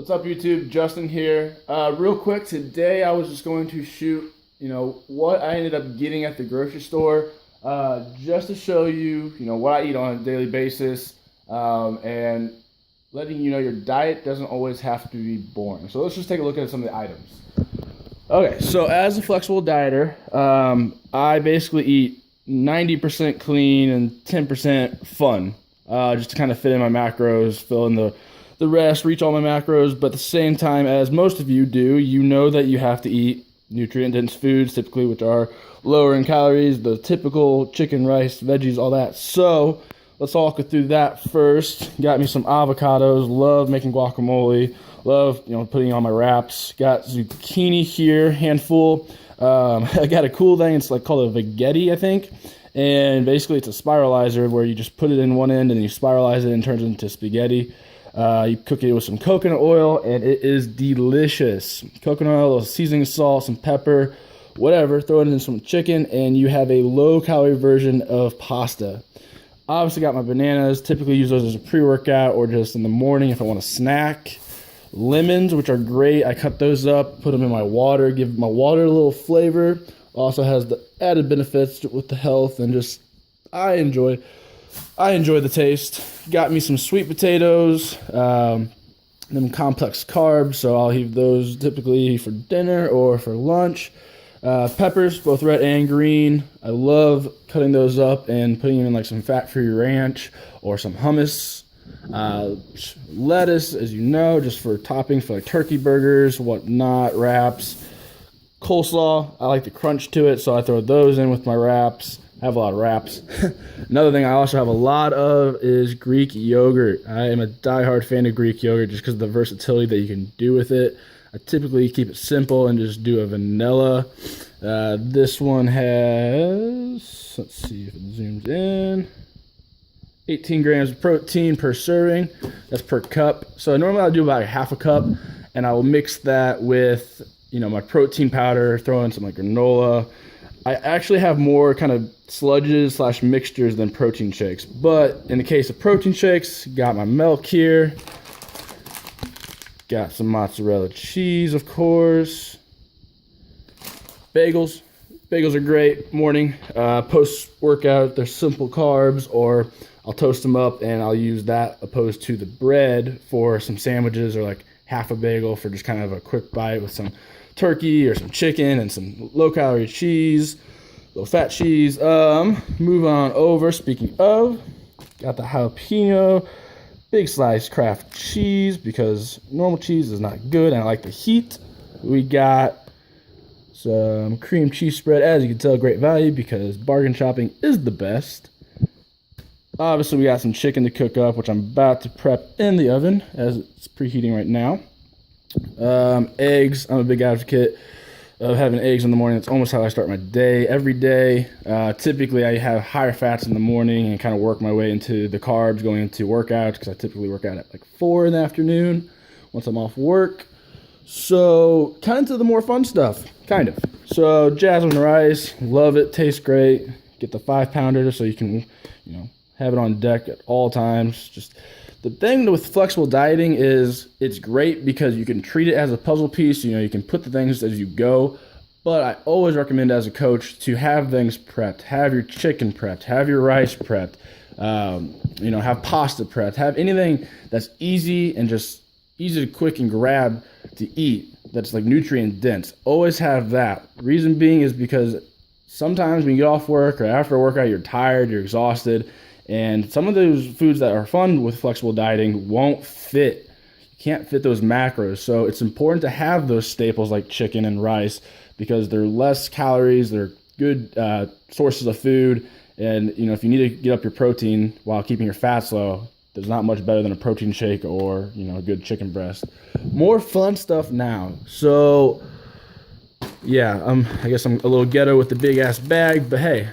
What's up, YouTube? Justin here. Real quick, today I was just going to shoot, what I ended up getting at the grocery store, just to show you, what I eat on a daily basis, and letting you know your diet doesn't always have to be boring. So let's just take a look at some of the items. Okay, so as a flexible dieter, I basically eat 90% clean and 10% fun, just to kind of fit in my macros, fill in the rest, reach all my macros. But at the same time, as most of you do, you know that you have to eat nutrient-dense foods, typically, which are lower in calories, the typical chicken, rice, veggies, all that. So let's walk through that first. Got me some avocados, love making guacamole, love putting on my wraps. Got zucchini here, handful. I got a cool thing, it's like called a veggetti, I think. And basically it's a spiralizer where you just put it in one end and you spiralize it and it turns it into spaghetti. You cook it with some coconut oil, and it is delicious. Coconut oil, a little seasoning salt, some pepper, whatever. Throw it in some chicken, and you have a low-calorie version of pasta. Obviously got my bananas. Typically use those as a pre-workout or just in the morning if I want to snack. Lemons, which are great. I cut those up, put them in my water, give my water a little flavor. Also has the added benefits with the health, and just I enjoy the taste. Got me some sweet potatoes, them complex carbs, so I'll eat those typically for dinner or for lunch. Peppers, both red and green. I love cutting those up and putting them in like some fat-free ranch or some hummus. Lettuce, as you know, just for toppings for like turkey burgers, whatnot, wraps. Coleslaw, I like the crunch to it, so I throw those in with my wraps. I have a lot of wraps. Another thing I also have a lot of is Greek yogurt. I am a diehard fan of Greek yogurt just because of the versatility that you can do with it. I typically keep it simple and just do a vanilla. This one has, let's see if it zooms in, 18 grams of protein per serving. That's per cup. So normally I'll do about half a cup, and I will mix that with, my protein powder, throw in some like granola. I actually have more kind of sludges / mixtures than protein shakes. But in the case of protein shakes, got my milk here. Got some mozzarella cheese, of course. Bagels. Bagels are great. Morning, post-workout, they're simple carbs, or I'll toast them up and I'll use that opposed to the bread for some sandwiches, or like half a bagel for just kind of a quick bite with some turkey or some chicken and some low-calorie cheese, low-fat cheese. Move on over. Speaking of, got the jalapeno, big slice Kraft cheese because normal cheese is not good and I like the heat. We got some cream cheese spread. As you can tell, great value because bargain shopping is the best. Obviously, we got some chicken to cook up, which I'm about to prep in the oven as it's preheating right now. Eggs. I'm a big advocate of having eggs in the morning. It's almost how I start my day every day. Typically I have higher fats in the morning and kind of work my way into the carbs going into workouts, because I typically work out at like 4 in the afternoon once I'm off work. So kind of to the more fun stuff, kind of. So jasmine rice, love it, tastes great. Get the 5-pounder so you can, have it on deck at all times. Just the thing with flexible dieting is it's great because you can treat it as a puzzle piece. You can put the things as you go. But I always recommend as a coach to have things prepped. Have your chicken prepped. Have your rice prepped. Have pasta prepped. Have anything that's easy and just easy to quick and grab to eat that's like nutrient dense. Always have that. Reason being is because sometimes when you get off work or after a workout, you're tired, you're exhausted. And some of those foods that are fun with flexible dieting won't fit. You can't fit those macros. So it's important to have those staples like chicken and rice because they're less calories, they're good sources of food. And, if you need to get up your protein while keeping your fats low, there's not much better than a protein shake or, a good chicken breast. More fun stuff now. So, yeah, I guess I'm a little ghetto with the big-ass bag, but hey,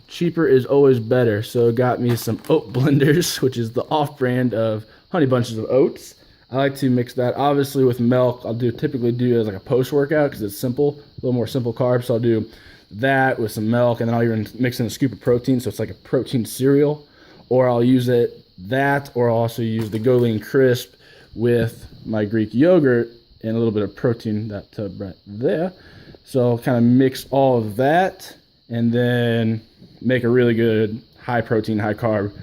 cheaper is always better. So got me some oat blenders, which is the off-brand of Honey Bunches of Oats. I like to mix that obviously with milk. I'll typically do it as like a post-workout because it's simple, a little more simple carbs. So I'll do that with some milk, and then I'll even mix in a scoop of protein, so it's like a protein cereal. Or I'll use that, or I'll also use the Go Lean Crisp with my Greek yogurt and a little bit of protein, that tub right there. So I'll kind of mix all of that and then make a really good high protein, high carb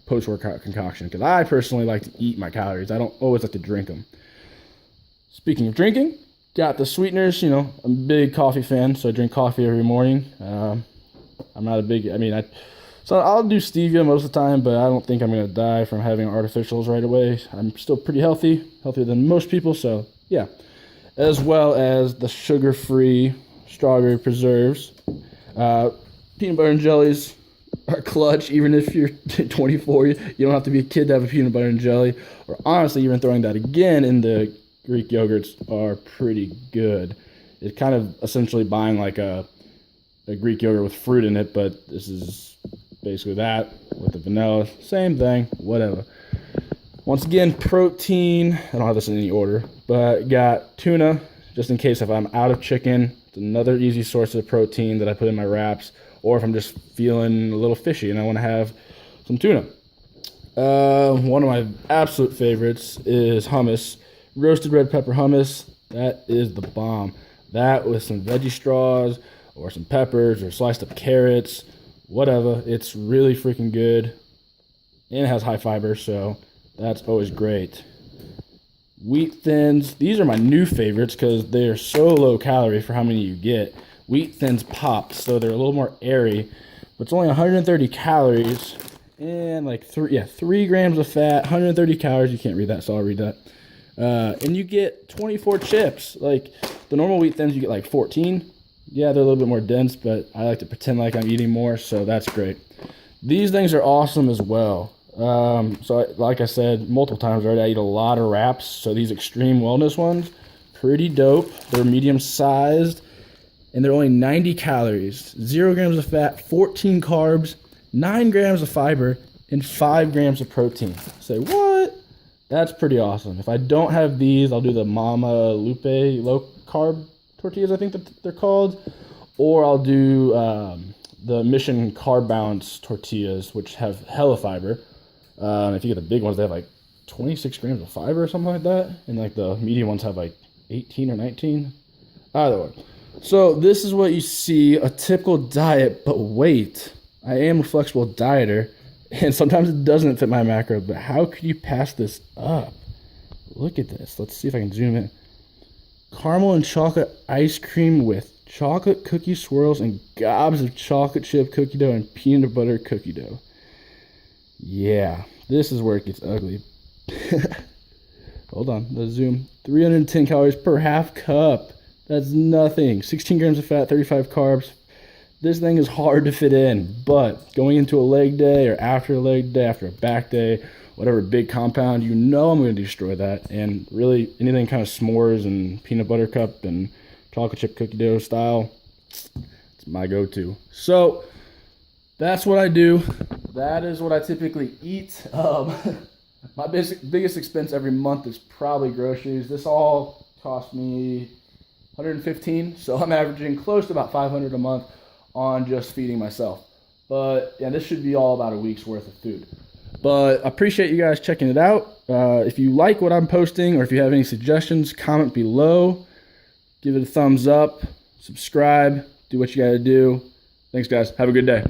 post-workout concoction, because I personally like to eat my calories. I don't always like to drink them. Speaking of drinking, got the sweeteners. I'm a big coffee fan, so I drink coffee every morning. I'm not a big, so I'll do stevia most of the time, but I don't think I'm going to die from having artificials right away. I'm still pretty healthy, healthier than most people, so yeah. As well as the sugar-free strawberry preserves. Peanut butter and jellies are clutch. Even if you're 24, you don't have to be a kid to have a peanut butter and jelly. Or honestly, even throwing that again in the Greek yogurts are pretty good. It's kind of essentially buying like a Greek yogurt with fruit in it, but this is basically that with the vanilla. Same thing, whatever. Once again, protein. I don't have this in any order, but got tuna, just in case if I'm out of chicken. It's another easy source of protein that I put in my wraps, or if I'm just feeling a little fishy and I want to have some tuna. One of my absolute favorites is hummus. Roasted red pepper hummus. That is the bomb. That with some veggie straws or some peppers or sliced up carrots, whatever. It's really freaking good. And it has high fiber, so that's always great. Wheat thins. These are my new favorites because they are so low calorie for how many you get. Wheat thins pop, so they're a little more airy, but it's only 130 calories and like 3 grams of fat, 130 calories. You can't read that, so I'll read that. And you get 24 chips. Like the normal wheat thins, you get like 14. Yeah, they're a little bit more dense, but I like to pretend like I'm eating more, so that's great. These things are awesome as well. Like I said multiple times already, I eat a lot of wraps, so these extreme wellness ones, pretty dope. They're medium sized, and they're only 90 calories, 0 grams of fat, 14 carbs, 9 grams of fiber, and 5 grams of protein. Say, what? That's pretty awesome. If I don't have these, I'll do the Mama Lupe low carb tortillas, I think that they're called, or I'll do the Mission Carb Balance tortillas, which have hella fiber. If you get the big ones, they have like 26 grams of fiber or something like that, and like the medium ones have like 18 or 19. Either way. So this is what you see, a typical diet, but wait, I am a flexible dieter, and sometimes it doesn't fit my macro, but how could you pass this up? Look at this. Let's see if I can zoom in. Caramel and chocolate ice cream with chocolate cookie swirls and gobs of chocolate chip cookie dough and peanut butter cookie dough. Yeah, this is where it gets ugly. Hold on, let's zoom. 310 calories per half cup. That's nothing. 16 grams of fat, 35 carbs. This thing is hard to fit in, but going into a leg day or after a leg day, after a back day, whatever big compound, I'm going to destroy that. And really, anything kind of s'mores and peanut butter cup and chocolate chip cookie dough style, it's my go-to. So that's what I do. That is what I typically eat. My biggest expense every month is probably groceries. This all cost me $115, so I'm averaging close to about $500 a month on just feeding myself. But yeah, this should be all about a week's worth of food. But I appreciate you guys checking it out. If you like what I'm posting, or if you have any suggestions, comment below. Give it a thumbs up, subscribe, do what you gotta do. Thanks guys, have a good day.